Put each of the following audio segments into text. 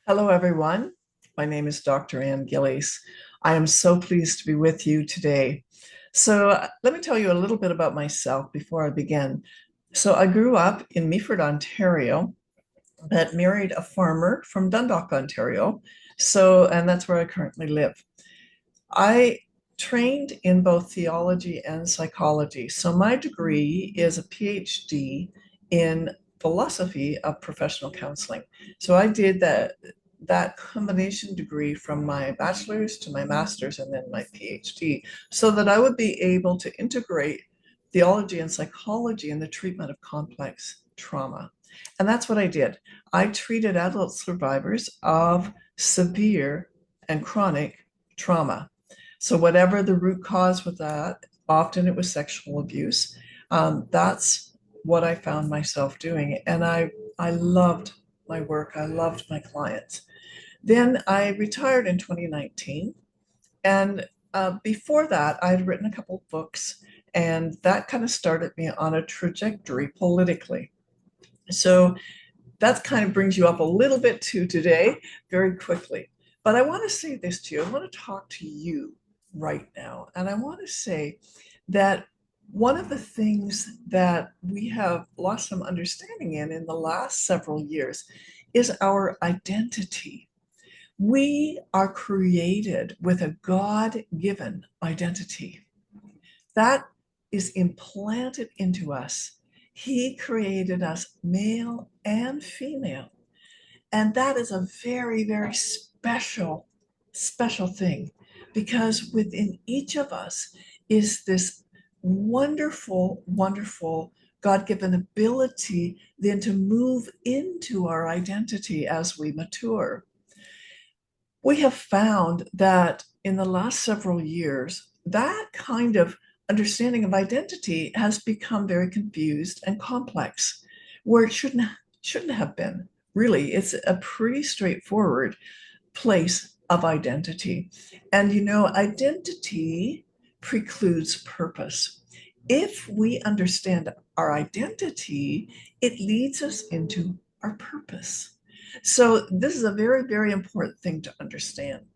Hello, everyone. My name is Dr. Ann Gillies. I am so pleased to be with you today. Let me tell you a little bit about myself before I begin. I grew up in Meaford, Ontario, that married a farmer from Dundalk, Ontario. And that's where I currently live. I trained in both theology and psychology. So, my degree is a PhD in philosophy of professional counseling. So, I did that combination degree from my bachelor's to my master's and then my PhD so that I would be able to integrate theology and psychology in the treatment of complex trauma. And that's what I did. I treated adult survivors of severe and chronic trauma. So, whatever the root cause with that, often it was sexual abuse. That's what I found myself doing. And I loved my work, I loved my clients. Then I retired in 2019. And before that, I had written a couple of books, and that kind of started me on a trajectory politically. So that kind of brings you up a little bit to today very quickly. But I want to say this to you. I want to talk to you right now. And I want to say that one of the things that we have lost some understanding in the last several years is our identity. We are created with a God given identity that is implanted into us. He created us male and female. And that is a very, very special thing because within each of us is this wonderful God given ability then to move into our identity as we mature. We have found that in the last several years, that kind of understanding of identity has become very confused and complex, where it shouldn't have been. Really, it's a pretty straightforward place of identity. And identity precludes purpose. If we understand our identity, it leads us into our purpose. So, this is a very important thing to understand.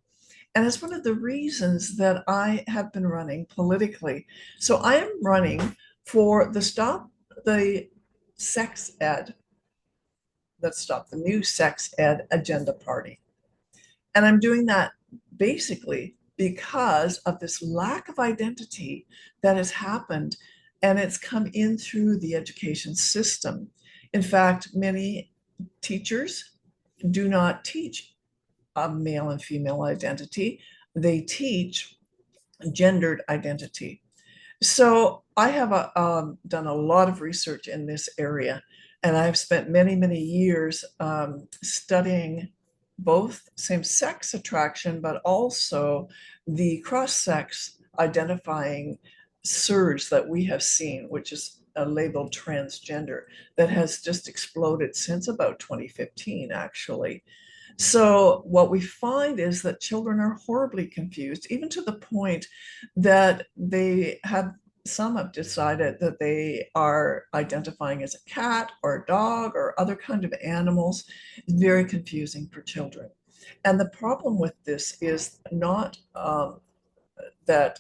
And it's one of the reasons that I have been running politically. So, I am running for the Stop the Sex Ed, let's stop the new sex ed agenda party. And I'm doing that basically because of this lack of identity that has happened and it's come in through the education system. In fact, many teachers do not teach a male and female identity, they teach gendered identity. So I have done a lot of research in this area, and I've spent many years studying both same-sex attraction, but also the cross-sex identifying surge that we have seen, which is labeled transgender, that has just exploded since about 2015, actually. So, what we find is that children are horribly confused, even to the point that some have decided that they are identifying as a cat or a dog or other kind of animals. It's very confusing for children. And the problem with this is not that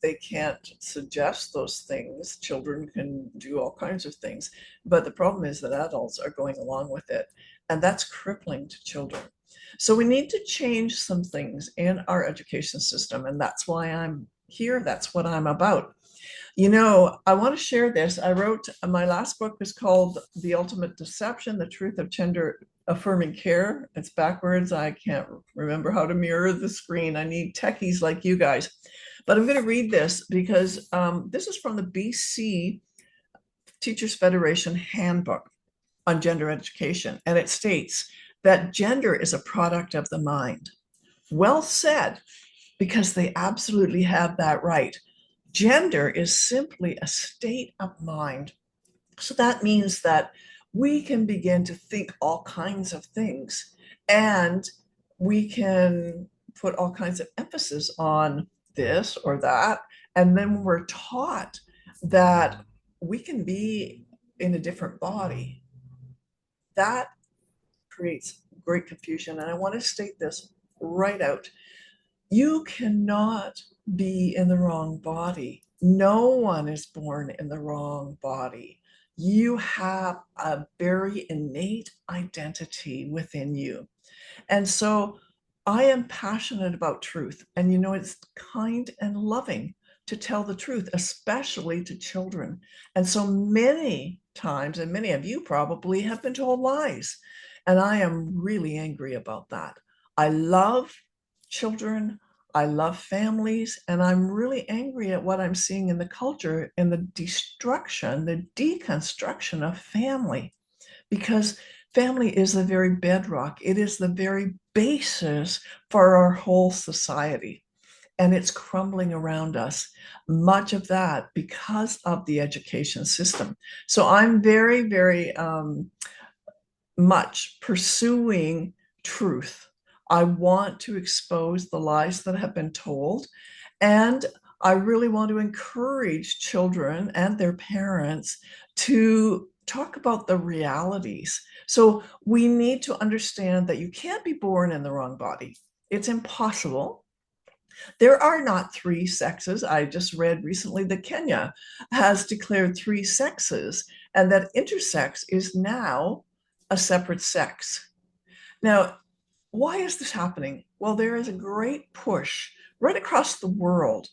they can't suggest those things. Children can do all kinds of things. But the problem is that adults are going along with it. And that's crippling to children. So we need to change some things in our education system. And that's why I'm here. That's what I'm about. I want to share this. I wrote my last book was called The Ultimate Deception, The Truth of Gender Affirming Care. It's backwards. I can't remember how to mirror the screen. I need techies like you guys. But I'm going to read this because this is from the BC Teachers Federation Handbook on Gender Education. And it states that gender is a product of the mind. Well said, because they absolutely have that right. Gender is simply a state of mind. So that means that we can begin to think all kinds of things and we can put all kinds of emphasis on this or that. And then we're taught that we can be in a different body. That creates great confusion. And I want to state this right out. You cannot be in the wrong body. No one is born in the wrong body. You have a very innate identity within you. And so I am passionate about truth. And it's kind and loving to tell the truth, especially to children. And so many times, and many of you probably have been told lies. And I am really angry about that. I love children. I love families. And I'm really angry at what I'm seeing in the culture and the destruction, the deconstruction of family, because family is the very bedrock. It is the very basis for our whole society. And it's crumbling around us. Much of that because of the education system. So I'm very, very much pursuing truth. I want to expose the lies that have been told. And I really want to encourage children and their parents to talk about the realities. So we need to understand that you can't be born in the wrong body. It's impossible. There are not three sexes. I just read recently that Kenya has declared three sexes, and that intersex is now a separate sex. Now, why is this happening? Well, there is a great push right across the world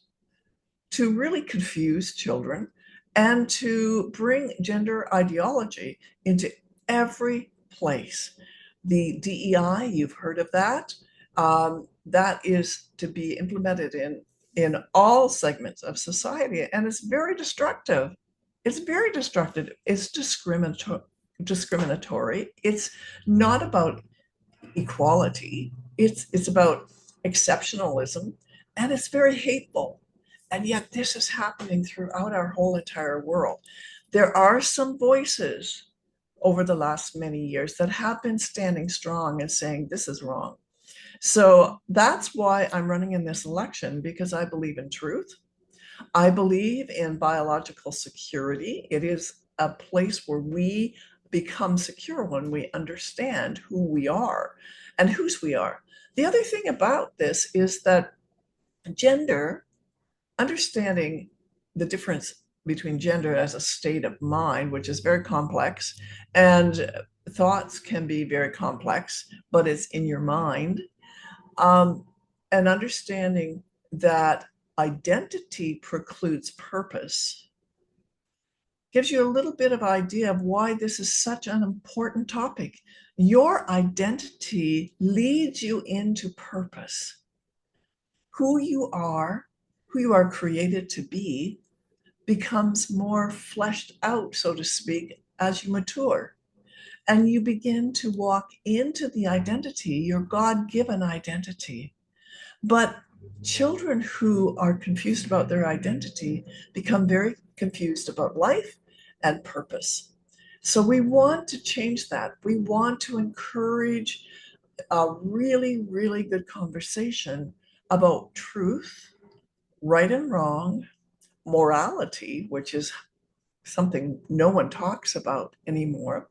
to really confuse children and to bring gender ideology into every place. The DEI, you've heard of that. That is to be implemented in all segments of society, and it's very destructive. It's very destructive. It's discriminatory. It's not about equality. It's about exceptionalism, and it's very hateful. And yet this is happening throughout our whole entire world. There are some voices over the last many years that have been standing strong and saying this is wrong. So that's why I'm running in this election, because I believe in truth. I believe in biological security. It is a place where we become secure when we understand who we are and whose we are. The other thing about this is that gender, understanding the difference between gender as a state of mind, which is very complex, and thoughts can be very complex, but it's in your mind, um, and understanding that identity precludes purpose gives you a little bit of idea of why this is such an important topic. Your identity leads you into purpose. Who you are created to be, becomes more fleshed out, so to speak, as you mature. And you begin to walk into the identity, your God-given identity. But children who are confused about their identity become very confused about life and purpose. So we want to change that. We want to encourage a really, really good conversation about truth, right and wrong, morality, which is something no one talks about anymore.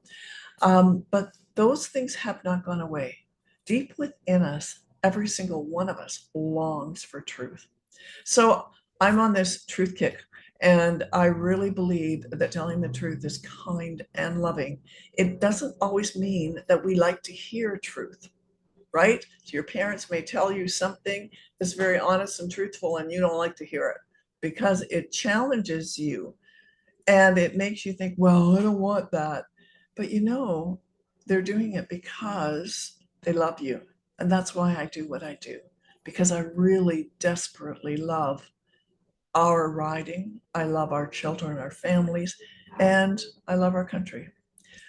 But those things have not gone away. Deep within us, every single one of us longs for truth. So I'm on this truth kick, and I really believe that telling the truth is kind and loving. It doesn't always mean that we like to hear truth, right? So your parents may tell you something that's very honest and truthful, and you don't like to hear it because it challenges you and it makes you think, well, I don't want that. But they're doing it because they love you. And that's why I do what I do, because I really desperately love our riding. I love our children, our families, and I love our country.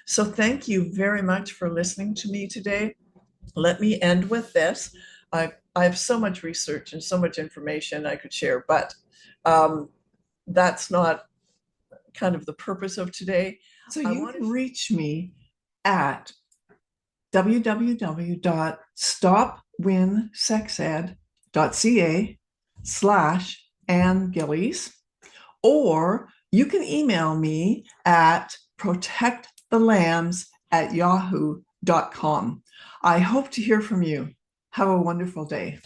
So thank you very much for listening to me today. Let me end with this. I have so much research and so much information I could share, but that's not kind of the purpose of today. So you can reach me at www.stopwinsexed.ca/Ann Gillies, or you can email me at protectthelambs@yahoo.com. I hope to hear from you. Have a wonderful day.